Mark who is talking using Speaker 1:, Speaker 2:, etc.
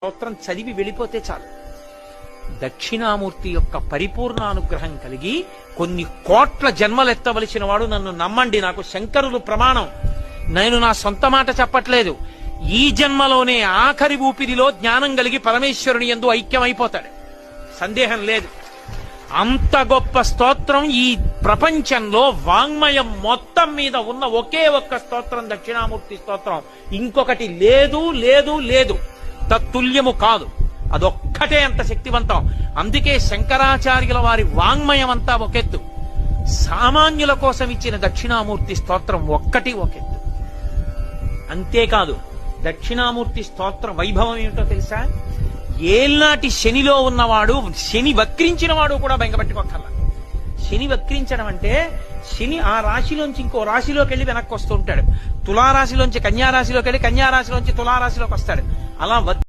Speaker 1: స్తోత్రం చదివి వెళ్ళిపోతే చాలు. దక్షిణామూర్తి యొక్క పరిపూర్ణ అనుగ్రహం కలిగి కొన్ని కోట్ల జన్మలెత్తవలసిన వాడు నన్ను నమ్మండి, నాకు శంకరులు ప్రమాణం, నేను నా సొంత మాట చెప్పట్లేదు, ఈ జన్మలోనే ఆఖరి ఊపిరిలో జ్ఞానం కలిగి పరమేశ్వరుని యందు ఐక్యమైపోతాడు, సందేహం లేదు. అంత గొప్ప స్తోత్రం ఈ ప్రపంచంలో వాంగ్మయం మొత్తం మీద ఉన్న ఒకే ఒక్క స్తోత్రం దక్షిణామూర్తి స్తోత్రం. ఇంకొకటి లేదు లేదు లేదు, తత్తుల్యము కాదు, అదొక్కటే అంత శక్తివంతం. అందుకే శంకరాచార్యుల వారి వాంగ్మయం అంతా ఒకెత్తు, సామాన్యుల కోసం ఇచ్చిన దక్షిణామూర్తి స్తోత్రం ఒక్కటి ఒకెత్తు. అంతేకాదు, దక్షిణామూర్తి స్తోత్ర వైభవం ఏమిటో తెలుసా? ఏల్నాటి శనిలో ఉన్నవాడు, శని వక్రించిన వాడు కూడా బెంగపెట్టుకోకర్లా. శని వక్రించడం అంటే శని ఆ రాశిలోంచి ఇంకో రాశిలోకి వెళ్ళి వెనక్కి వస్తూ ఉంటాడు. తులారాశిలోంచి కన్యారాశిలోకి వెళ్ళి కన్యారాశిలోంచి తులారాశిలోకి వస్తాడు. అలా